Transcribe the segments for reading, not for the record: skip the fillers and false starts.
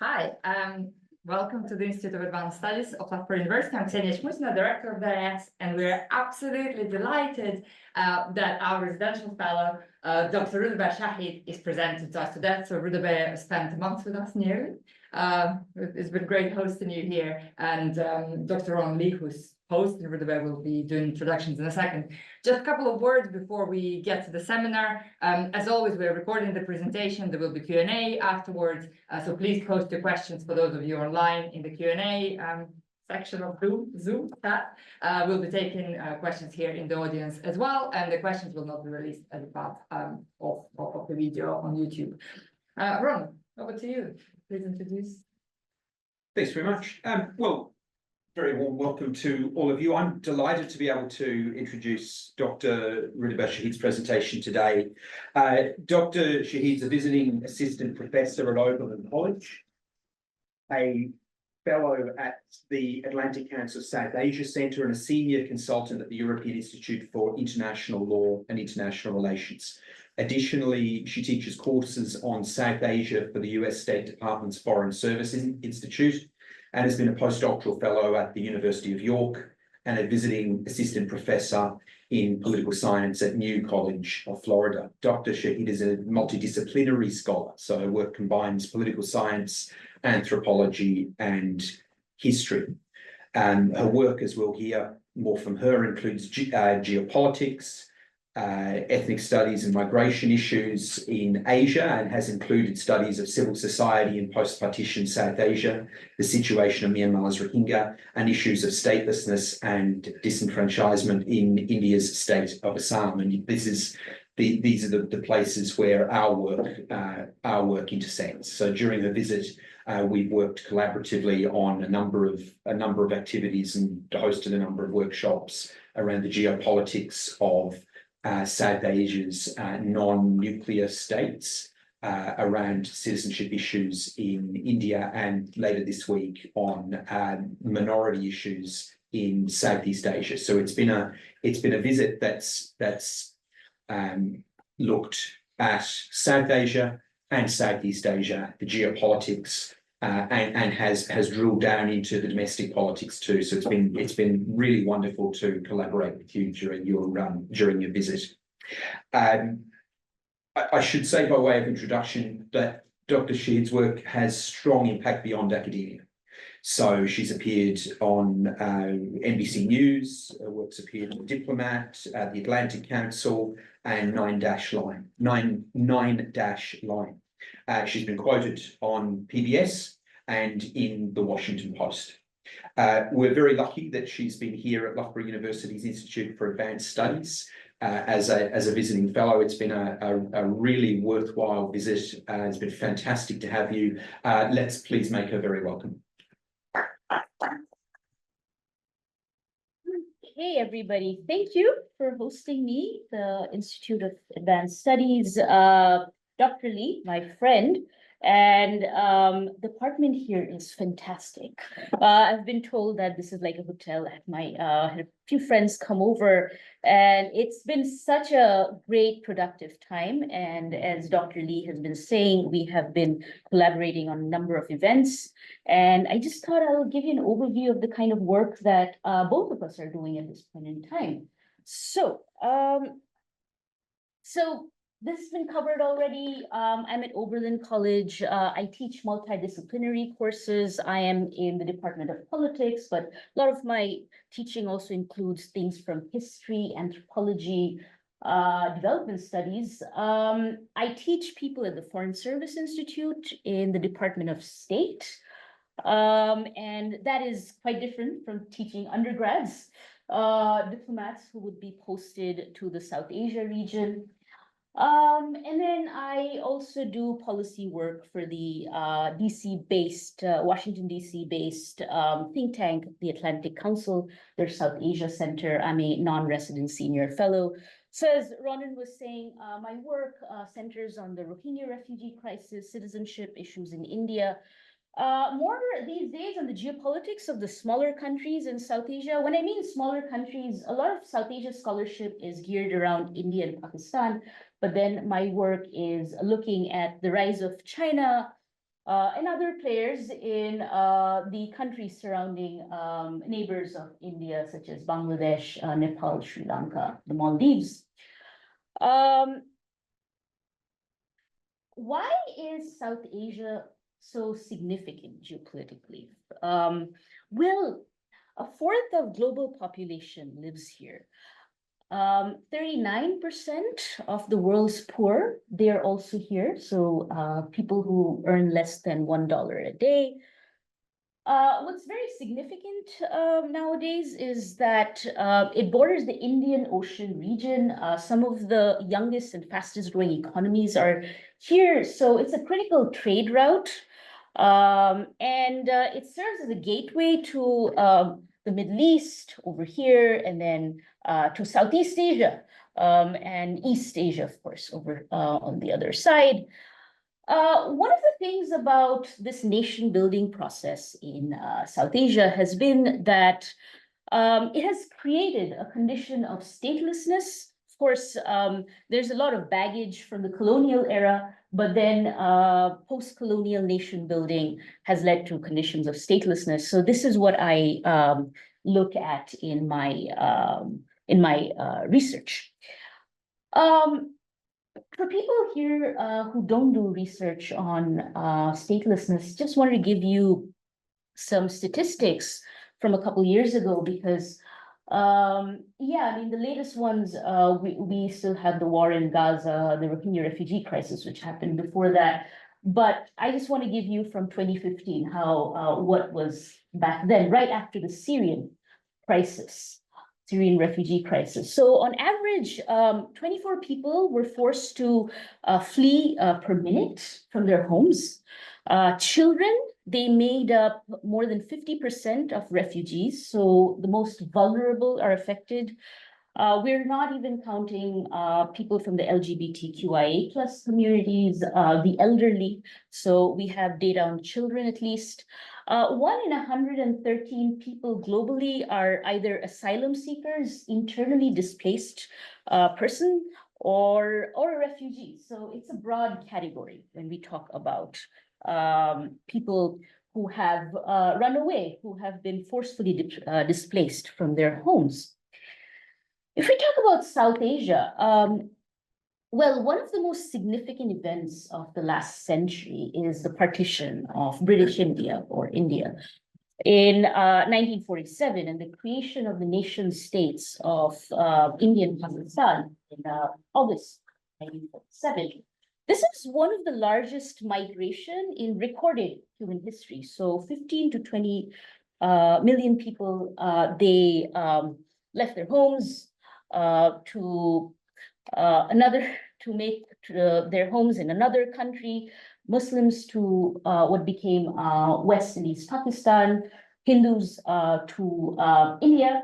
Hi, welcome to the Institute of Advanced Studies of Loughborough University. I'm Ksenia Shmusina, Director of the IS, and we're absolutely delighted that our residential fellow, Dr. Rudabeh Shahid, is presenting to us today. So Rudabeh spent a month with us nearly. It's been great hosting you here, and Dr. Ron Lee, who's hosting Rudabeh, will be doing introductions in a second. Just a couple of words before we get to the seminar. As always, we're recording the presentation. There will be Q&A afterwards, so please post your questions for those of you online in the Q&A section of Zoom chat. We'll be taking questions here in the audience as well, and the questions will not be released as part of the video on YouTube. Ron, over to you. Please introduce. Thanks very much. Very warm welcome to all of you. I'm delighted to be able to introduce Dr. Rudabeh Shahid's presentation today. Dr. Shahid's a visiting assistant professor at Oberlin College, a fellow at the Atlantic Council South Asia Centre, and a senior consultant at the European Institute for International Law and International Relations. Additionally, she teaches courses on South Asia for the US State Department's Foreign Service Institute, and has been a postdoctoral fellow at the University of York and a visiting assistant professor in political science at New College of Florida. Dr. Shahid is a multidisciplinary scholar, so her work combines political science, anthropology, and history. Her work, as we'll hear more from her, includes geopolitics, ethnic studies and migration issues in Asia, and has included studies of civil society in post-partition South Asia, the situation of Myanmar's Rohingya, and issues of statelessness and disenfranchisement in India's state of Assam. And these are the places where our work intersects. So during the visit, we've worked collaboratively on a number of activities and hosted a number of workshops around the geopolitics of South Asia's non-nuclear states, around citizenship issues in India, and later this week on minority issues in Southeast Asia. So it's been a visit that's looked at South Asia and Southeast Asia, the geopolitics, and has drilled down into the domestic politics too. So it's been really wonderful to collaborate with you during your visit. I should say, by way of introduction, that Dr. Shahid's work has strong impact beyond academia. So she's appeared on NBC News, works appeared on Diplomat, the Atlantic Council, and Nine Dash Line. She's been quoted on PBS and in the Washington Post. We're very lucky that she's been here at Loughborough University's Institute for Advanced Studies as a visiting fellow. It's been a really worthwhile visit. It's been fantastic to have you. Let's please make her very welcome. Hey, everybody. Thank you for hosting me, the Institute of Advanced Studies. Dr. Lee, my friend, and the apartment here is fantastic. I've been told that this is like a hotel. I had a few friends come over, and it's been such a great, productive time. And as Dr. Lee has been saying, we have been collaborating on a number of events. And I just thought I'll give you an overview of the kind of work that both of us are doing at this point in time. So this has been covered already. I'm at Oberlin College. I teach multidisciplinary courses. I am in the Department of Politics, but a lot of my teaching also includes things from history, anthropology, development studies. I teach people at the Foreign Service Institute in the Department of State. And that is quite different from teaching undergrads, diplomats who would be posted to the South Asia region. And then I also do policy work for the Washington, DC based think tank, the Atlantic Council, their South Asia Center. I'm a non-resident senior fellow. So as Ronan was saying, my work centers on the Rohingya refugee crisis, citizenship issues in India, more these days on the geopolitics of the smaller countries in South Asia. When I mean smaller countries, a lot of South Asia scholarship is geared around India and Pakistan, but then my work is looking at the rise of China, and other players in the countries surrounding neighbors of India, such as Bangladesh, Nepal, Sri Lanka, the Maldives. Why is South Asia so significant geopolitically? Well, a fourth of global population lives here. 39% of the world's poor, they are also here. So people who earn less than $1 a day. What's very significant nowadays is that it borders the Indian Ocean region. Some of the youngest and fastest growing economies are here. So it's a critical trade route. And it serves as a gateway to the Middle East over here, and then to Southeast Asia and East Asia, of course, over on the other side. One of the things about this nation building process in South Asia has been that it has created a condition of statelessness. Of course, there's a lot of baggage from the colonial era, but then post-colonial nation building has led to conditions of statelessness. So this is what I look at in my research. For people here who don't do research on statelessness, just wanted to give you some statistics from a couple years ago, because yeah, I mean, the latest ones, we still have the war in Gaza, the Rohingya refugee crisis, which happened before that. But I just want to give you from 2015 how what was back then, right after the Syrian crisis. Syrian refugee crisis. So on average, 24 people were forced to flee per minute from their homes. Children, they made up more than 50% of refugees. So the most vulnerable are affected. We're not even counting people from the LGBTQIA plus communities, the elderly. So we have data on children at least. 1 in 113 people globally are either asylum seekers, internally displaced person, or a refugee. So it's a broad category when we talk about people who have run away, who have been forcefully displaced from their homes. If we talk about South Asia, well, one of the most significant events of the last century is the partition of British India or India in 1947, and the creation of the nation states of India and Pakistan in August 1947. This is one of the largest migration in recorded human history. So 15 to 20 million people, they left their homes to make their homes in another country, Muslims to what became West and East Pakistan, Hindus to India.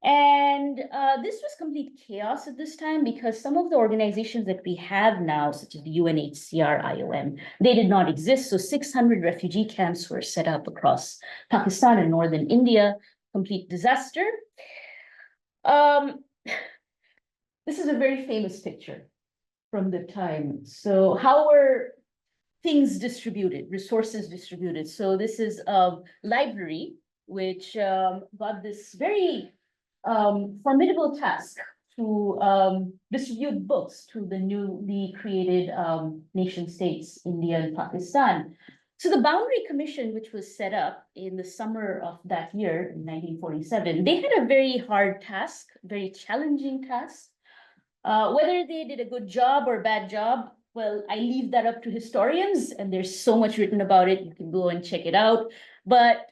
And this was complete chaos at this time, because some of the organizations that we have now, such as the UNHCR, IOM, they did not exist. So 600 refugee camps were set up across Pakistan and northern India, complete disaster. This is a very famous picture from the time. So how were things distributed, resources distributed? So this is a library, which got this very formidable task to distribute books to the newly created nation states, India and Pakistan. So the Boundary Commission, which was set up in the summer of that year, in 1947, they had a very hard task, very challenging task. Whether they did a good job or bad job, well, I leave that up to historians, and there's so much written about it. You can go and check it out. But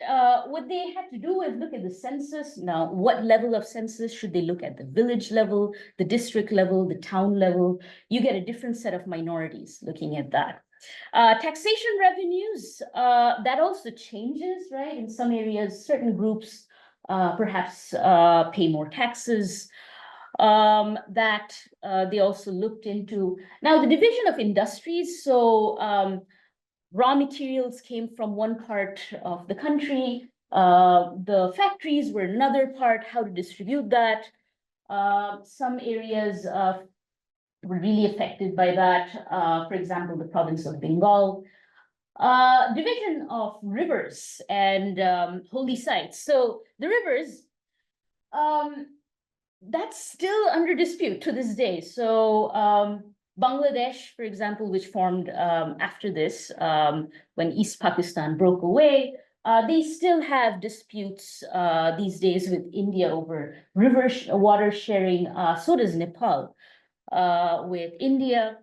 what they had to do is look at the census. Now, what level of census should they look at? The village level, the district level, the town level? You get a different set of minorities looking at that. Taxation revenues, that also changes, right? In some areas, certain groups perhaps pay more taxes. That they also looked into. Now, the division of industries, so raw materials came from one part of the country, the factories were another part, how to distribute that. Some areas were really affected by that, for example, the province of Bengal. division of rivers and holy sites. So the rivers, that's still under dispute to this day. So Bangladesh, for example, which formed after this, when East Pakistan broke away, they still have disputes these days with India over river water sharing. So does Nepal with India.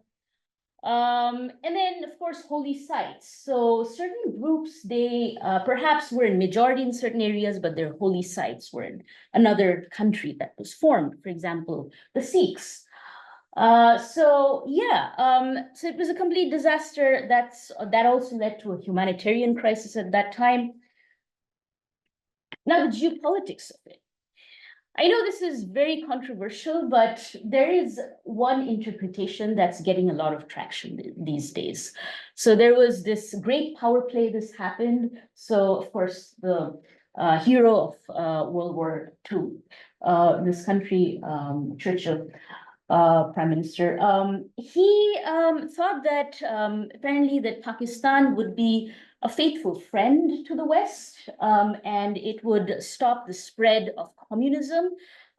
And then, of course, holy sites. So certain groups, they perhaps were in majority in certain areas, but their holy sites were in another country that was formed. For example, the Sikhs. So it was a complete disaster. That also led to a humanitarian crisis at that time. Now the geopolitics of it. I know this is very controversial, but there is one interpretation that's getting a lot of traction these days. So there was this great power play. This happened. So of course, the hero of World War II, this country, Churchill, Prime Minister, he thought that apparently that Pakistan would be a faithful friend to the West, and it would stop the spread of communism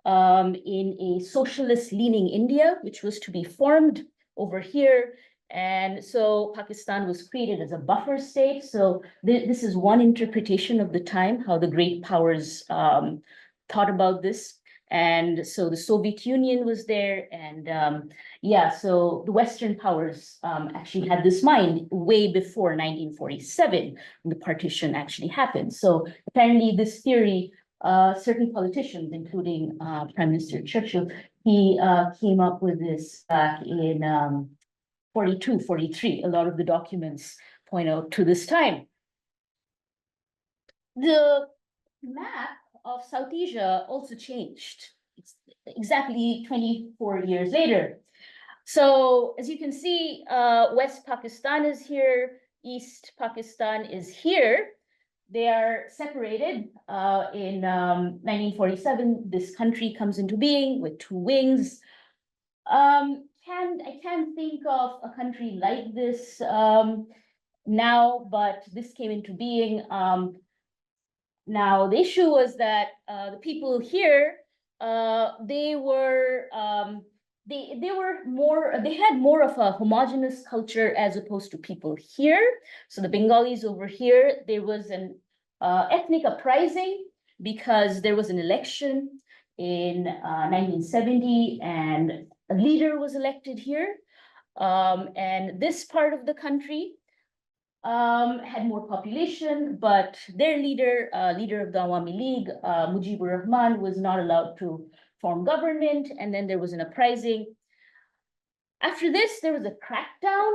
in a socialist-leaning India, which was to be formed over here. And so Pakistan was created as a buffer state. So this is one interpretation of the time, how the great powers thought about this. And so the Soviet Union was there, and so the Western powers actually had this mind way before 1947, when the partition actually happened. So apparently this theory, certain politicians, including Prime Minister Churchill, he came up with this back in 42, 43. A lot of the documents point out to this time. The map of South Asia also changed. It's exactly 24 years later. So as you can see, West Pakistan is here, East Pakistan is here. They are separated in 1947. This country comes into being with two wings. I can't think of a country like this now, but this came into being. Now, the issue was that the people here, they had more of a homogenous culture as opposed to people here. So the Bengalis over here, there was an ethnic uprising because there was an election in 1970 and a leader was elected here. And this part of the country had more population, but their leader of the Awami League, Mujibur Rahman, was not allowed to form government, and then there was an uprising. After this, there was a crackdown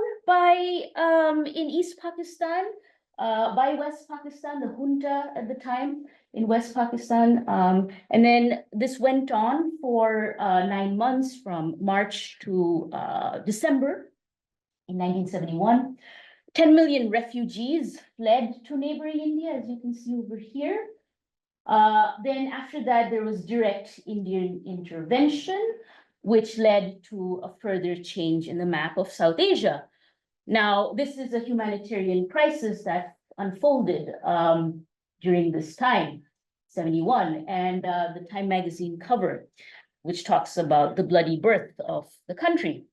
in East Pakistan, by West Pakistan, the junta at the time in West Pakistan, and then this went on for 9 months from March to December in 1971. 10 million refugees fled to neighboring India, as you can see over here. Then after that, there was direct Indian intervention, which led to a further change in the map of South Asia. Now, this is a humanitarian crisis that unfolded during this time, 71, and the Time magazine cover, which talks about the bloody birth of the country.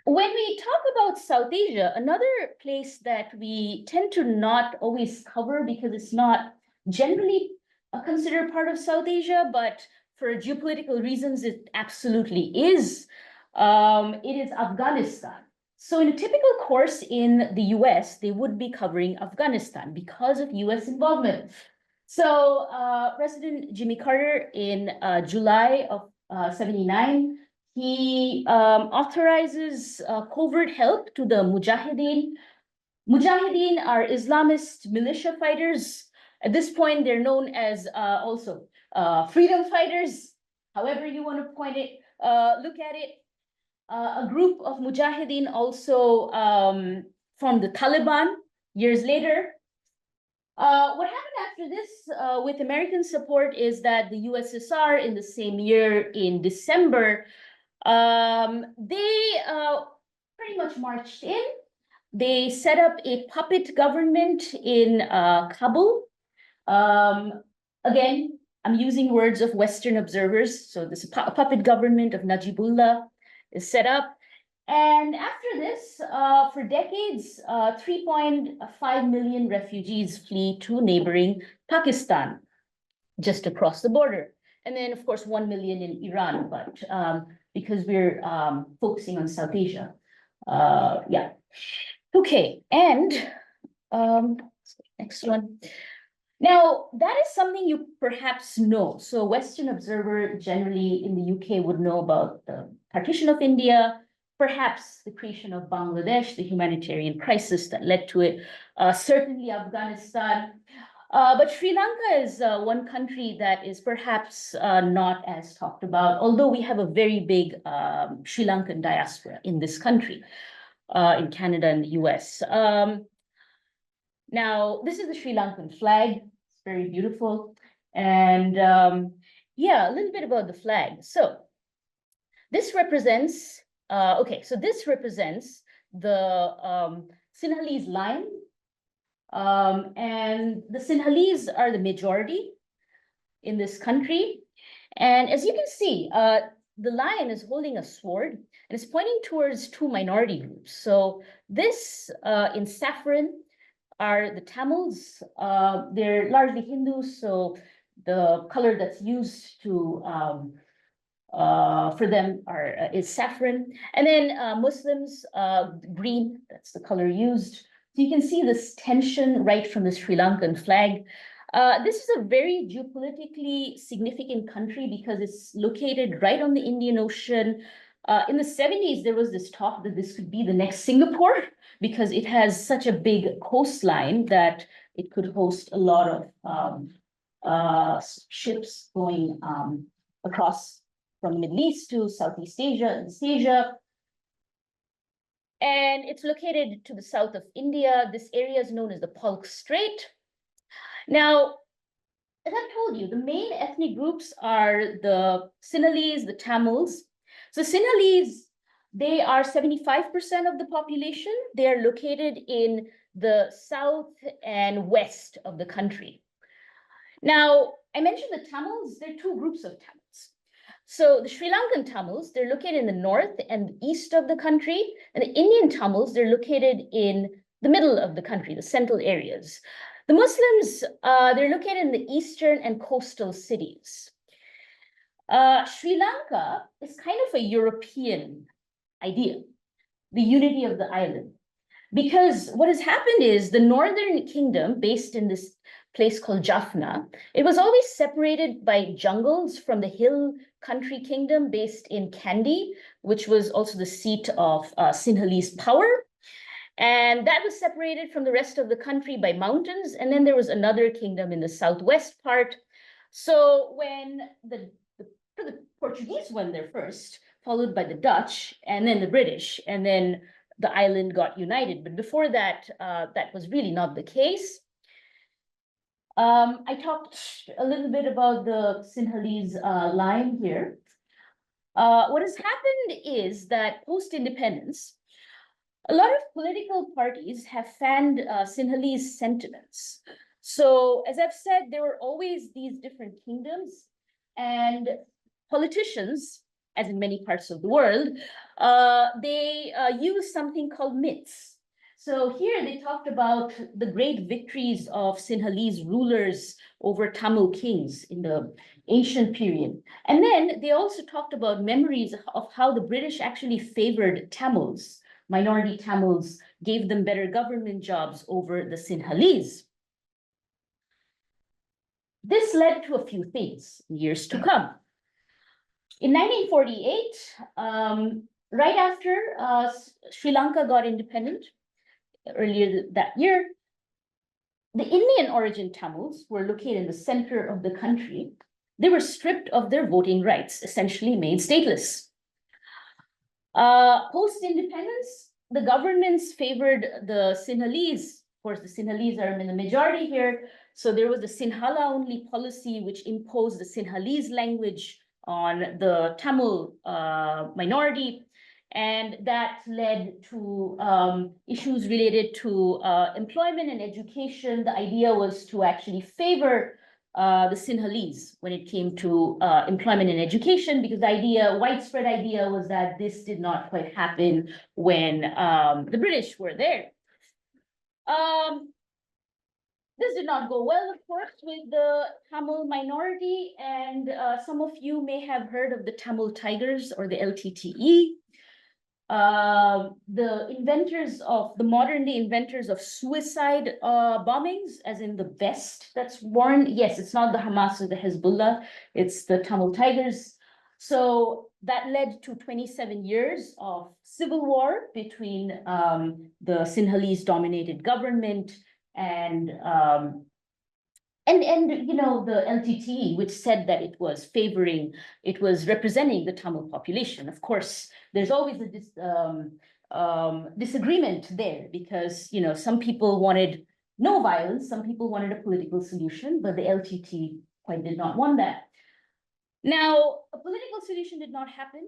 When we talk about South Asia, another place that we tend to not always cover because it's not generally considered part of South Asia, but for geopolitical reasons, it absolutely is. It is Afghanistan. So in a typical course in the US, they would be covering Afghanistan because of US involvement. So President Jimmy Carter in July of 79, he authorizes covert help to the Mujahideen. Mujahideen are Islamist militia fighters. At this point, they're known as also freedom fighters, however you want to look at it. A group of Mujahideen also formed the Taliban years later. What happened after this with American support is that the USSR in the same year in December, they pretty much marched in. they set up a puppet government in Kabul. Again, I'm using words of Western observers. So this puppet government of Najibullah is set up. And after this, for decades, 3.5 million refugees flee to neighboring Pakistan, just across the border. And then, of course, 1 million in Iran, but because we're focusing on South Asia. Yeah. Okay, and next one. Now, that is something you perhaps know. So a Western observer generally in the UK would know about the Partition of India, perhaps the creation of Bangladesh, the humanitarian crisis that led to it, certainly Afghanistan. But Sri Lanka is one country that is perhaps not as talked about, although we have a very big Sri Lankan diaspora in this country, in Canada and the US. Now, this is the Sri Lankan flag. It's very beautiful. And yeah, a little bit about the flag. So this represents, this represents the Sinhalese lion. And the Sinhalese are the majority in this country. And as you can see, the lion is holding a sword and it's pointing towards two minority groups. So this in saffron are the Tamils. They're largely Hindus, so the color that's used to for them is saffron. And then Muslims, green, that's the color used. So you can see this tension right from the Sri Lankan flag. This is a very geopolitically significant country because it's located right on the Indian Ocean. In the 70s, there was this talk that this could be the next Singapore because it has such a big coastline that it could host a lot of ships going across from the Middle East to Southeast Asia, East Asia. And it's located to the south of India. This area is known as the Palk Strait. Now, as I told you, the main ethnic groups are the Sinhalese, the Tamils. So Sinhalese, they are 75% of the population. They are located in the south and west of the country. Now, I mentioned the Tamils. There are two groups of Tamils. So the Sri Lankan Tamils, they're located in the north and east of the country. And the Indian Tamils, they're located in the middle of the country, the central areas. The Muslims, they're located in the eastern and coastal cities. Sri Lanka is kind of a European idea, the unity of the island. Because what has happened is the Northern Kingdom, based in this place called Jaffna, it was always separated by jungles from the hill country kingdom based in Kandy, which was also the seat of Sinhalese power. And that was separated from the rest of the country by mountains. And then there was another kingdom in the southwest part. So when the Portuguese went there first, followed by the Dutch, and then the British, and then the island got united. But before that, that was really not the case. I talked a little bit about the Sinhalese line here. What has happened is that post-independence, a lot of political parties have fanned Sinhalese sentiments. So as I've said, there were always these different kingdoms and politicians, as in many parts of the world, they use something called myths. So here they talked about the great victories of Sinhalese rulers over Tamil kings in the ancient period. And then they also talked about memories of how the British actually favored Tamils, minority Tamils, gave them better government jobs over the Sinhalese. This led to a few things in years to come. In 1948, right after Sri Lanka got independent, earlier that year, the Indian origin Tamils were located in the center of the country. They were stripped of their voting rights, essentially made stateless. Post-independence, the governments favored the Sinhalese. Of course, the Sinhalese are in the majority here. So there was the Sinhala-only policy, which imposed the Sinhalese language on the Tamil minority. And that led to issues related to employment and education. The idea was to actually favor the Sinhalese when it came to employment and education, because the widespread idea was that this did not quite happen when the British were there. This did not go well, of course, with the Tamil minority, and some of you may have heard of the Tamil Tigers or the LTTE. The modern day inventors of suicide bombings, as in the vest that's worn. Yes, it's not the Hamas or the Hezbollah, it's the Tamil Tigers. So that led to 27 years of civil war between the Sinhalese dominated government and you know, the LTTE, which said that it was representing the Tamil population. Of course, there's always a disagreement there, because, you know, some people wanted no violence, some people wanted a political solution, but the LTTE quite did not want that. Now, a political solution did not happen.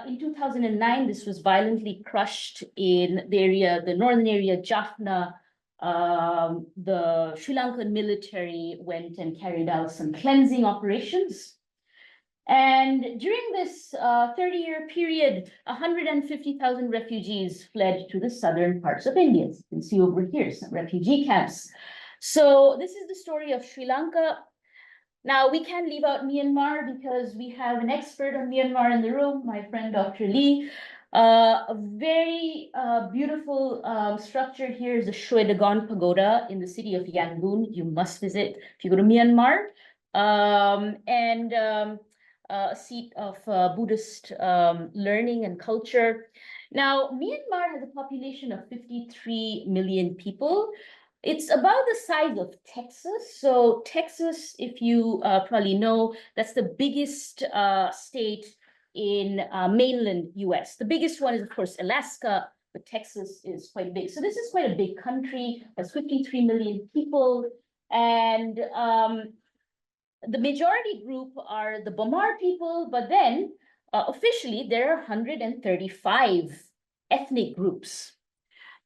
In 2009, this was violently crushed in the northern area, Jaffna. The Sri Lankan military went and carried out some cleansing operations. And during this 30-year period, 150,000 refugees fled to the southern parts of India. You can see over here some refugee camps. So this is the story of Sri Lanka. Now, we can't leave out Myanmar because we have an expert on Myanmar in the room, my friend Dr. Lee. A very beautiful structure here is the Shwedagon Pagoda in the city of Yangon. You must visit if you go to Myanmar. A seat of Buddhist learning and culture. Now, Myanmar has a population of 53 million people. It's about the size of Texas. So Texas, if you probably know, that's the biggest state in mainland US. The biggest one is, of course, Alaska, but Texas is quite big. So this is quite a big country. Has 53 million people. And the majority group are the Bamar people, but then officially there are 135 ethnic groups.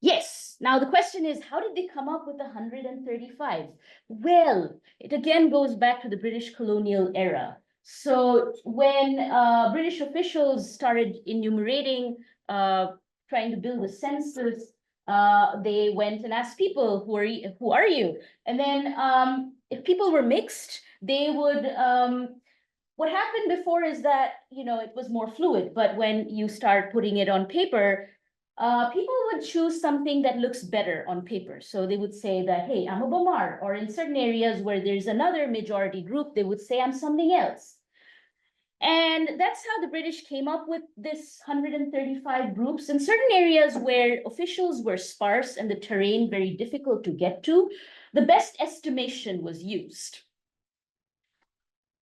Yes, now the question is, how did they come up with 135? Well, it again goes back to the British colonial era. So when British officials started enumerating, trying to build a census, they went and asked people, who are you? And then if people were mixed, they would, what happened before is that, you know, it was more fluid, but when you start putting it on paper, people would choose something that looks better on paper. So they would say that, hey, I'm a Bamar, or in certain areas where there's another majority group, they would say I'm something else. And that's how the British came up with this 135 groups. In certain areas where officials were sparse and the terrain very difficult to get to, the best estimation was used.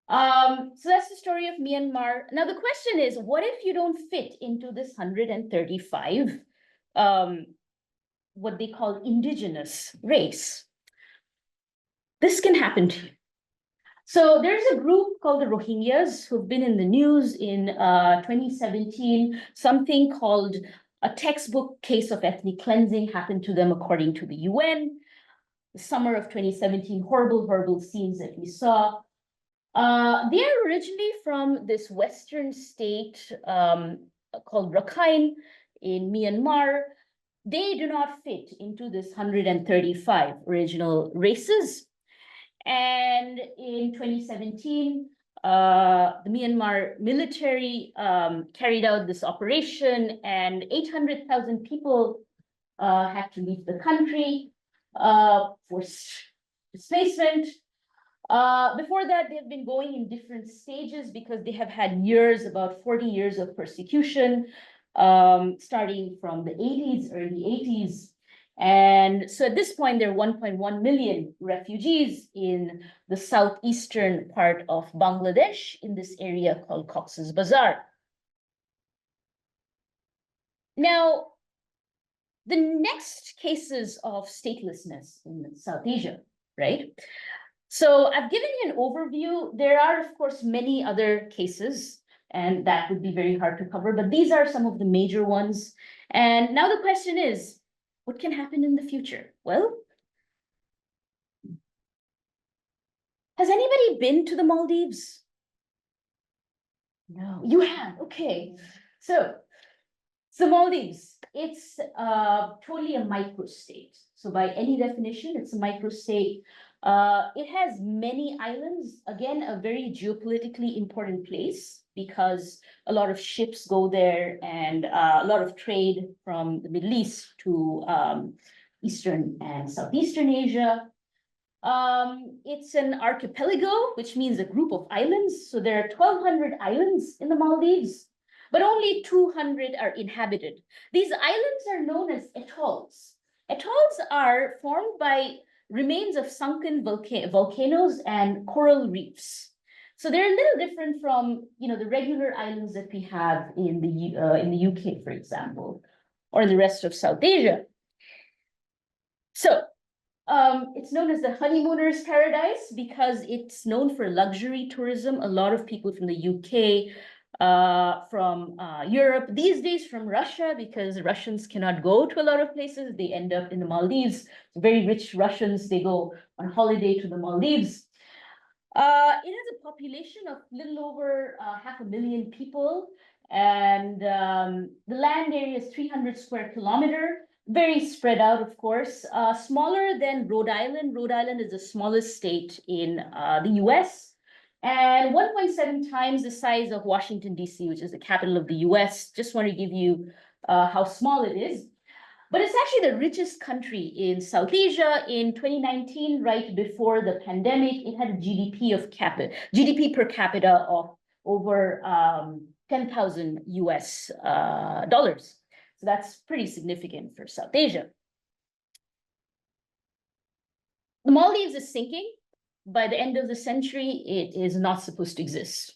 So that's the story of Myanmar. Now the question is, what if you don't fit into this 135, what they call indigenous race? This can happen to you. So there's a group called the Rohingyas who've been in the news in 2017. Something called a textbook case of ethnic cleansing happened to them according to the UN. The summer of 2017, horrible, horrible scenes that we saw. They are originally from this western state called Rakhine in Myanmar. They do not fit into this 135 original races. And in 2017, the Myanmar military carried out this operation, and 800,000 people had to leave the country for displacement. Before that, they've been going in different stages because they have had years, about 40 years of persecution, starting from the 80s, early 80s. And so at this point, there are 1.1 million refugees in the southeastern part of Bangladesh in this area called Cox's Bazar. Now, the next cases of statelessness in South Asia, right? So I've given you an overview. There are, of course, many other cases. and that would be very hard to cover, but these are some of the major ones. And now the question is, what can happen in the future? Well, has anybody been to the Maldives? No, you have, okay. So Maldives, it's totally a microstate. So by any definition, it's a microstate. It has many islands, again, a very geopolitically important place because a lot of ships go there and a lot of trade from the Middle East to Eastern and Southeastern Asia. It's an archipelago, which means a group of islands. So there are 1,200 islands in the Maldives, but only 200 are inhabited. These islands are known as atolls. Atolls are formed by remains of sunken volcanoes and coral reefs. So they're a little different from, the regular islands that we have in the UK, for example, or in the rest of South Asia. So it's known as the honeymooners' paradise because it's known for luxury tourism. A lot of people from the UK, from Europe, these days from Russia, because Russians cannot go to a lot of places. They end up in the Maldives. Very rich Russians, they go on holiday to the Maldives. It has a population of little over 500,000 people, and the land area is 300 square kilometer. Very spread out, of course, smaller than Rhode Island. Rhode Island is the smallest state in the US, and 1.7 times the size of Washington, D.C., which is the capital of the US. Just want to give you how small it is. But it's actually the richest country in South Asia. In 2019, right before the pandemic, it had a GDP per capita of over 10,000 US dollars. So that's pretty significant for South Asia. The Maldives is sinking. By the end of the century, it is not supposed to exist.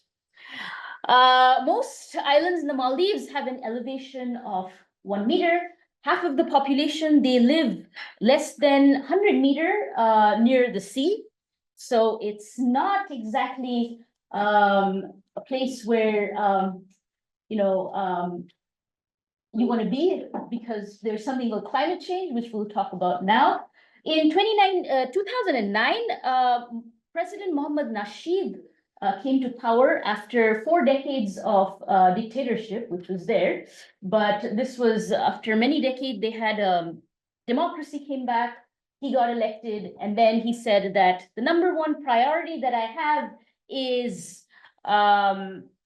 Most islands in the Maldives have an elevation of 1 meter. Half of the population, they live less than 100 meter near the sea. So it's not exactly a place where, you want to be, because there's something called climate change, which we'll talk about now. In 2009, President Mohammad Nasheed came to power after 4 decades of dictatorship, which was there. But this was after many decades, they had democracy came back, he got elected, and then he said that the #1 priority that I have is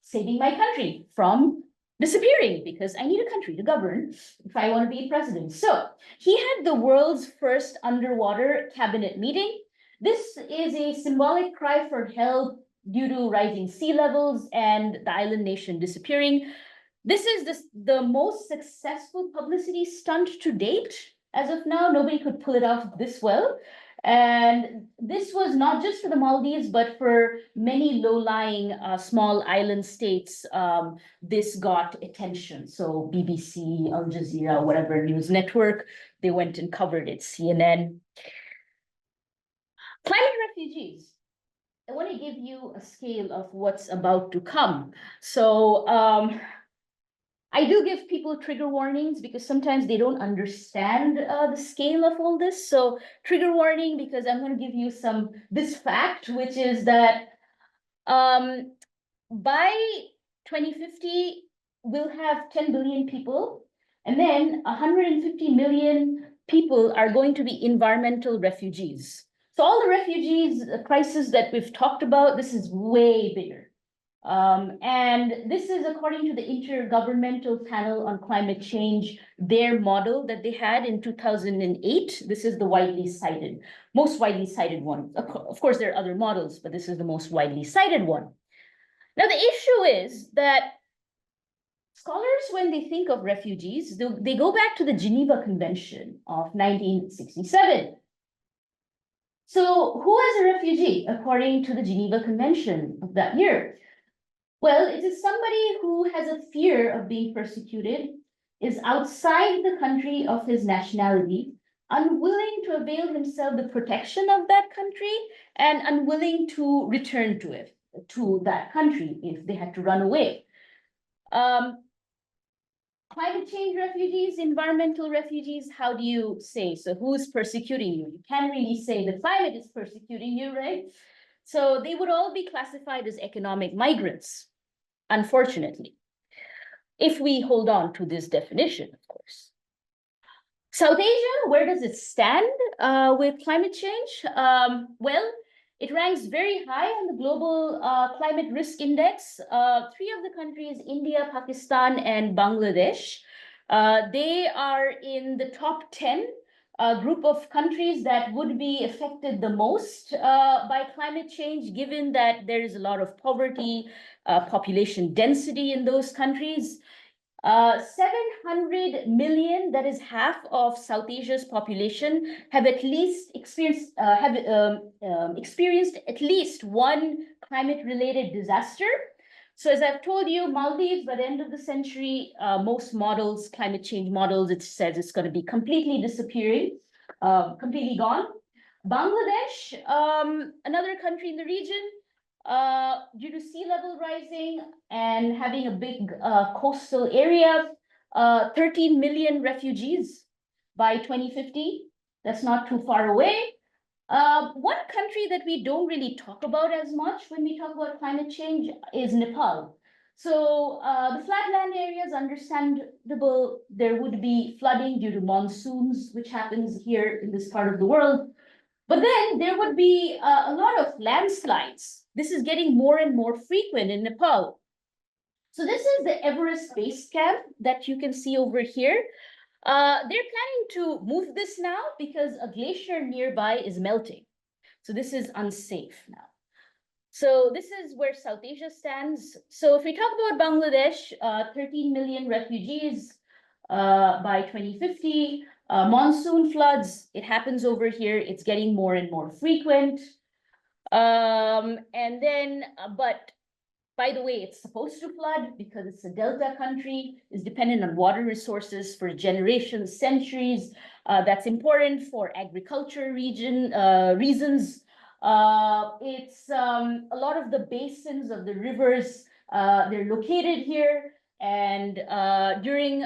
saving my country from disappearing, because I need a country to govern if I want to be president. So he had the world's first underwater cabinet meeting. This is a symbolic cry for help due to rising sea levels and the island nation disappearing. This is the most successful publicity stunt to date. As of now, nobody could pull it off this well. And this was not just for the Maldives, but for many low-lying small island states. This got attention. So BBC, Al Jazeera, whatever news network, they went and covered it, CNN. Climate refugees. I want to give you a scale of what's about to come. So I do give people trigger warnings because sometimes they don't understand the scale of all this. So trigger warning, because I'm going to give you this fact, which is that by 2050, we'll have 10 billion people, and then 150 million people are going to be environmental refugees. So all the refugees crisis that we've talked about, this is way bigger. And this is according to the Intergovernmental Panel on Climate Change, their model that they had in 2008. This is the most widely cited one. Of course, there are other models, but this is the most widely cited one. Now, the issue is that scholars, when they think of refugees, they go back to the Geneva Convention of 1967. So who is a refugee according to the Geneva Convention of that year? Well, it is somebody who has a fear of being persecuted, is outside the country of his nationality, unwilling to avail himself the protection of that country, and unwilling to return to that country if they had to run away. Climate change refugees, environmental refugees, how do you say? So who's persecuting you? You can't really say the climate is persecuting you, right? So they would all be classified as economic migrants, unfortunately, if we hold on to this definition, of course. South Asia, where does it stand with climate change? Well, it ranks very high on the global climate risk index. Three of the countries, India, Pakistan, and Bangladesh, they are in the top 10 group of countries that would be affected the most by climate change, given that there is a lot of poverty, population density in those countries. 700 million, that is half of South Asia's population, have at least experienced at least one climate-related disaster. So as I've told you, Maldives, by the end of the century, most models, climate change models, it says it's going to be completely disappearing, completely gone. Bangladesh, another country in the region, due to sea level rising and having a big coastal area, 13 million refugees by 2050. That's not too far away. One country that we don't really talk about as much when we talk about climate change is Nepal. So the flatland areas, understandable, there would be flooding due to monsoons, which happens here in this part of the world. But then there would be a lot of landslides. This is getting more and more frequent in Nepal. So this is the Everest base camp that you can see over here. They're planning to move this now because a glacier nearby is melting. So this is unsafe now. So this is where South Asia stands. So if we talk about Bangladesh, 13 million refugees by 2050. Monsoon floods, it happens over here. It's getting more and more frequent. And then, but by the way, it's supposed to flood because it's a delta country, is dependent on water resources for generations, centuries. That's important for agriculture reasons. It's a lot of the basins of the rivers, they're located here. And during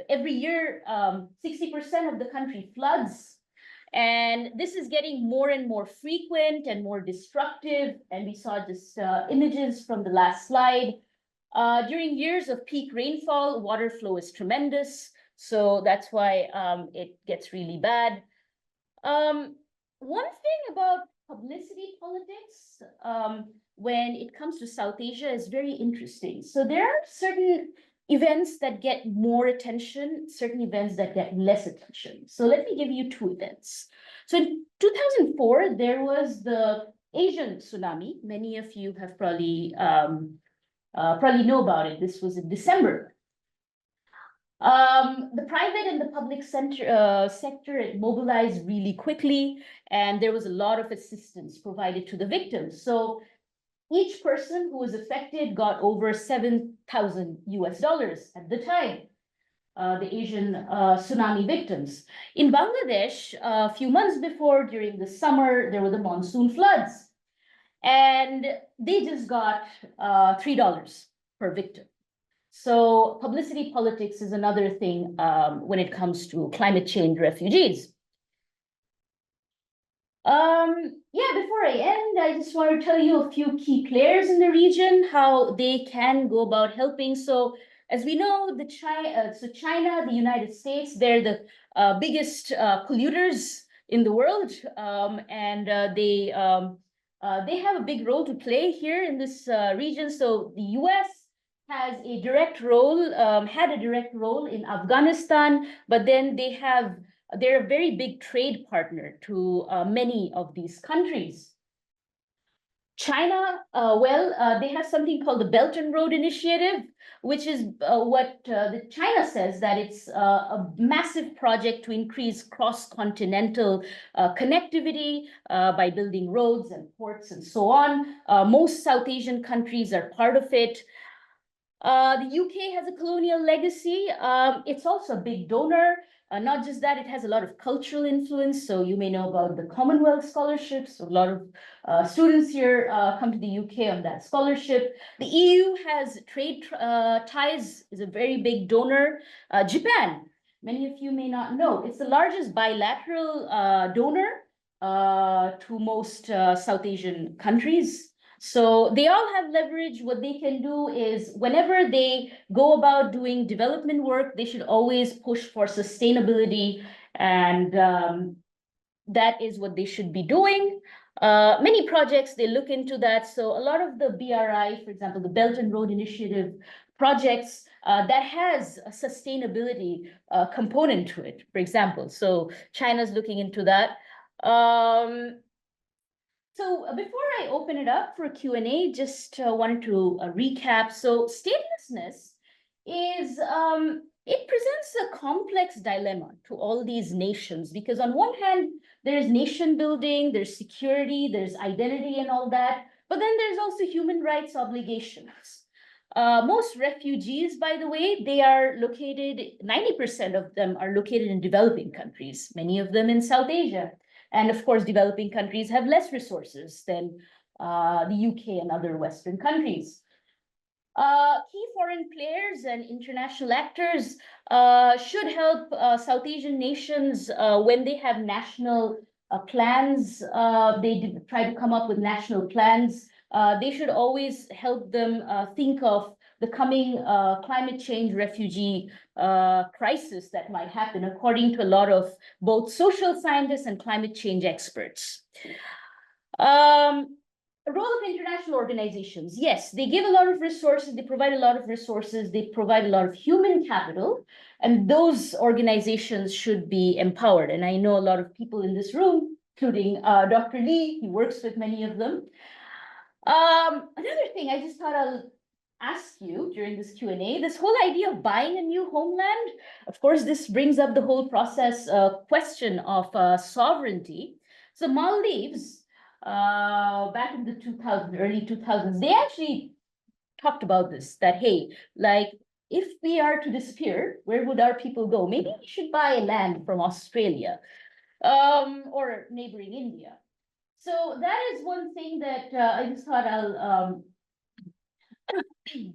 every year, 60% of the country floods. And this is getting more and more frequent and more destructive. And we saw just images from the last slide. During years of peak rainfall, water flow is tremendous. So that's why it gets really bad. One thing about publicity politics when it comes to South Asia is very interesting. So there are certain events that get more attention, certain events that get less attention. So let me give you two events. So in 2004, there was the Asian tsunami. Many of you have probably know about it. This was in December. The private and the public sector mobilized really quickly, and there was a lot of assistance provided to the victims. So each person who was affected got over $7,000 at the time, the Asian tsunami victims. In Bangladesh, a few months before, during the summer, there were the monsoon floods, and they just got $3 per victim. So publicity politics is another thing when it comes to climate change refugees. Yeah, before I end, I just want to tell you a few key players in the region, how they can go about helping. So as we know, China, the United States, they're the biggest polluters in the world, and they have a big role to play here in this region. So the US has a direct role, had a direct role in Afghanistan, but then they're a very big trade partner to many of these countries. China, they have something called the Belt and Road Initiative, which is what China says that it's a massive project to increase cross-continental connectivity by building roads and ports and so on. Most South Asian countries are part of it. The UK has a colonial legacy. It's also a big donor. Not just that, it has a lot of cultural influence. So you may know about the Commonwealth scholarships. A lot of students here come to the UK on that scholarship. The EU has trade ties, is a very big donor. Japan, many of you may not know, it's the largest bilateral donor to most South Asian countries. So they all have leverage. What they can do is whenever they go about doing development work, they should always push for sustainability, and that is what they should be doing. Many projects, they look into that. So a lot of the BRI, for example, the Belt and Road Initiative projects, that has a sustainability component to it, for example. So China's looking into that. So before I open it up for Q&A, just wanted to recap. So statelessness is, it presents a complex dilemma to all these nations, because on one hand, there's nation building, there's security, there's identity and all that, but then there's also human rights obligations. Most refugees, by the way, they are located, 90% of them are located in developing countries, many of them in South Asia. And of course, developing countries have less resources than the UK and other Western countries. Key foreign players and international actors should help South Asian nations when they have national plans. They try to come up with national plans. They should always help them think of the coming climate change refugee crisis that might happen, according to a lot of both social scientists and climate change experts. The role of international organizations. Yes, they give a lot of resources, they provide a lot of resources, they provide a lot of human capital, and those organizations should be empowered. And I know a lot of people in this room, including Dr. Lee, he works with many of them. Another thing I just thought I'll ask you during this Q&A, this whole idea of buying a new homeland, of course, this brings up the whole process question of sovereignty. So Maldives, back in the 2000s, early 2000s, they actually talked about this, that, hey, like, if we are to disappear, where would our people go? Maybe we should buy land from Australia or neighboring India. So that is one thing that I just thought I'll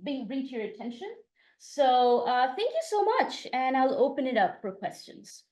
bring to your attention. So thank you so much, and I'll open it up for questions.